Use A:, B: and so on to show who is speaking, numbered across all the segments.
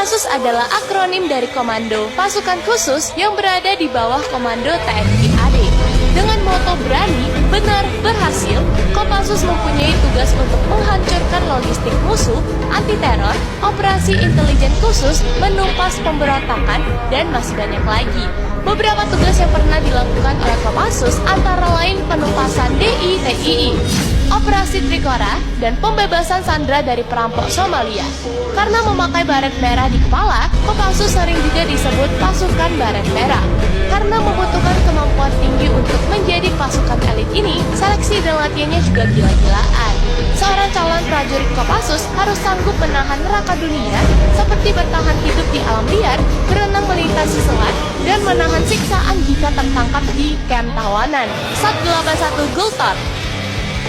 A: Kopassus adalah akronim dari Komando Pasukan Khusus yang berada di bawah Komando TNI AD. Dengan moto berani, benar, berhasil, Kopassus mempunyai tugas untuk menghancurkan logistik musuh, anti-teror, operasi intelijen khusus, menumpas pemberontakan, dan masih banyak lagi. Beberapa tugas yang pernah dilakukan oleh Kopassus antara lain penumpasan DITII, Operasi Trikora, dan pembebasan sandera dari perampok Somalia. Karena memakai baret merah di kepala, Kopassus sering juga disebut pasukan baret merah. Karena membutuhkan kemampuan tinggi untuk menjadi pasukan elit ini, seleksi dan latihannya juga gila-gilaan. Seorang calon prajurit Kopassus harus sanggup menahan neraka dunia, seperti bertahan hidup di alam liar, berenang melintasi selat, dan menahan siksaan jika tertangkap di kamp tawanan. Sat 81 Gultor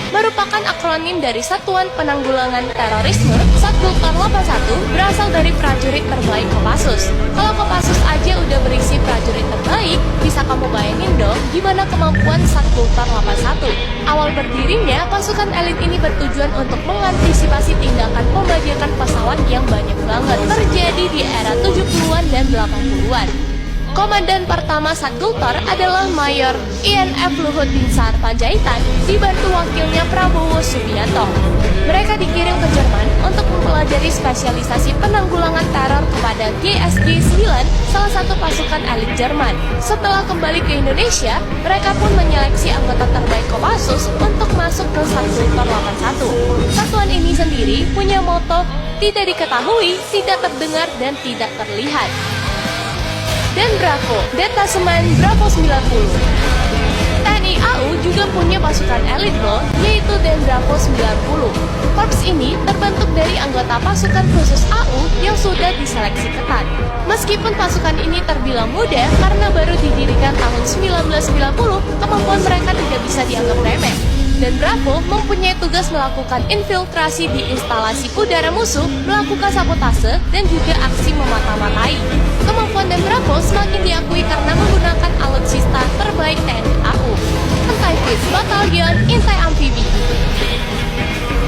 A: merupakan akronim dari Satuan Penanggulangan Terorisme. Sat Gultor 81 berasal dari prajurit terbaik Kopassus. Kalau Kopassus aja udah berisi prajurit terbaik, bisa kamu bayangin dong gimana kemampuan Sat Gultor 81. Awal berdirinya, pasukan elit ini bertujuan untuk mengantisipasi tindakan pembajakan pesawat yang banyak banget terjadi di era 70-an dan 80-an. Komandan pertama Sat Gultor adalah Mayor INF Luhut Binsar Panjaitan, dibantu wakilnya Prabowo Subianto. Mereka dikirim ke Jerman untuk mempelajari spesialisasi penanggulangan teror kepada GSG 9, salah satu pasukan elit Jerman. Setelah kembali ke Indonesia, mereka pun menyeleksi anggota terbaik Kopassus untuk masuk ke Sat Gultor 81. Satuan ini sendiri punya moto, tidak diketahui, tidak terdengar, dan tidak terlihat. Dan Bravo, Detasemen Bravo 90. TNI AU juga punya pasukan elit loh, yaitu Den Bravo 90. Korps ini terbentuk dari anggota pasukan khusus AU yang sudah diseleksi ketat. Meskipun pasukan ini terbilang muda karena baru didirikan tahun 1990, kemampuan mereka tidak bisa dianggap remeh. Dan Bravo mempunyai tugas melakukan infiltrasi di instalasi udara musuh, melakukan sabotase, dan juga aksi memata-matai. Kemampuan Dan Bravo semakin diakui karena menggunakan alutsista terbaik TNI AU, Anti-Fleet Battalion Intai Amfibi.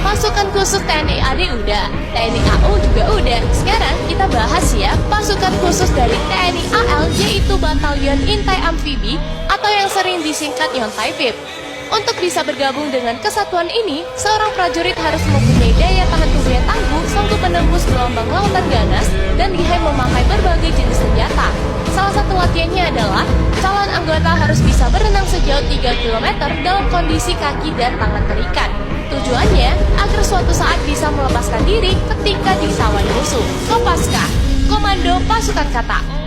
A: Pasukan khusus TNI AD udah, TNI AU juga udah. Sekarang kita bahas ya pasukan khusus dari TNI AL, yaitu Batalion Intai Amfibi atau yang sering disingkat Yontai-FIB. Untuk bisa bergabung dengan kesatuan ini, seorang prajurit harus mempunyai daya tahan tubuh yang tangguh, sanggup menembus gelombang lautan ganas, dan lihai memakai berbagai jenis senjata. Salah satu latihannya adalah, calon anggota harus bisa berenang sejauh 3 km dalam kondisi kaki dan tangan terikat. Tujuannya, agar suatu saat bisa melepaskan diri ketika disawan musuh. Kopaska, Komando Pasukan Kata.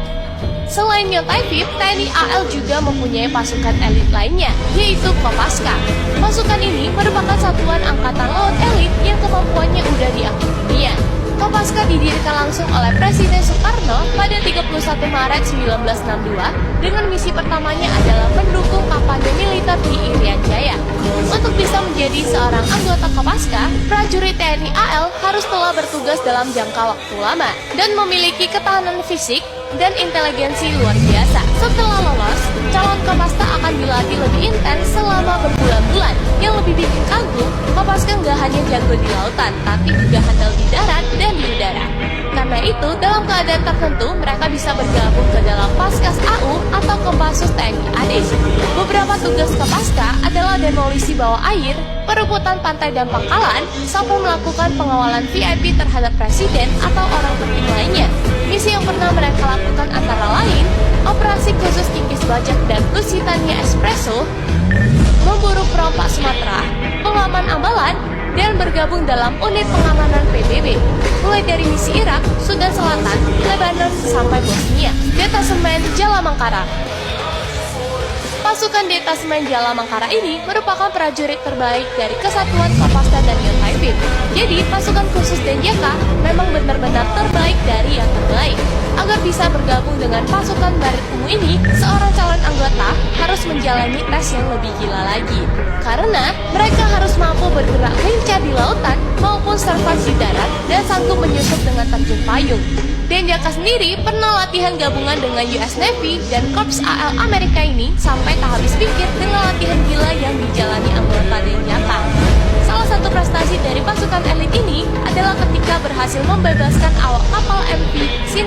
A: Selain Yontai-FIB, TNI AL juga mempunyai pasukan elit lainnya, yaitu Kopaska. Pasukan ini merupakan satuan angkatan laut elit yang kemampuannya udah diakui dunia. Kopaska didirikan langsung oleh Presiden Soekarno pada 31 Maret 1962 dengan misi pertamanya adalah mendukung kampanye militer di Irian Jaya. Untuk bisa menjadi seorang anggota Kopaska, prajurit TNI AL harus telah bertugas dalam jangka waktu lama dan memiliki ketahanan fisik dan inteligensi luar biasa. Setelah lolos, calon Kopaska akan dilatih lebih intens selama berbulan-bulan. Yang lebih bikin kagum, Kopaska nggak hanya jago di lautan, tapi juga handal di darat dan di udara. Karena itu, dalam keadaan tertentu, mereka bisa bergabung ke dalam Paskas AU atau Kopassus TNI AD. Beberapa tugas Kopaska adalah demolisi bawah air, perebutan pantai dan pangkalan, sampai melakukan pengawalan VIP terhadap presiden atau orang penting lainnya. Misi yang pernah mereka lakukan antara lain, operasi khusus Kikis Bajak dan Lusitania Espresso, memburu perompak Sumatera, pengaman Ambalan, dan bergabung dalam unit pengamanan PBB, mulai dari misi Irak, Sudan Selatan, Lebanon, sampai Bosnia. Detasemen Jalamangkara. Pasukan Detasemen Jalamangkara ini merupakan prajurit terbaik dari Kesatuan Kopaska dan Yontai-FIB. Jadi, pasukan khusus Denjaka memang benar-benar terbaik dari yang terbaik. Agar bisa bergabung dengan pasukan baret ungu ini, seorang calon anggota harus menjalani tes yang lebih gila lagi. Karena mereka harus mampu bergerak lincah di lautan maupun survive di darat dan sanggup menyusup dengan terjun payung. Denjaka sendiri pernah latihan gabungan dengan US Navy dan Korps AL Amerika ini sampai tak habis pikir dengan latihan gila yang dijalani anggota Denjaka. Salah satu prestasi dari pasukan elit ini adalah ketika berhasil membebaskan awak kapal MV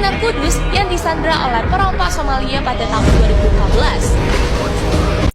A: Madinah Kudus yang disandra oleh perompak Somalia pada tahun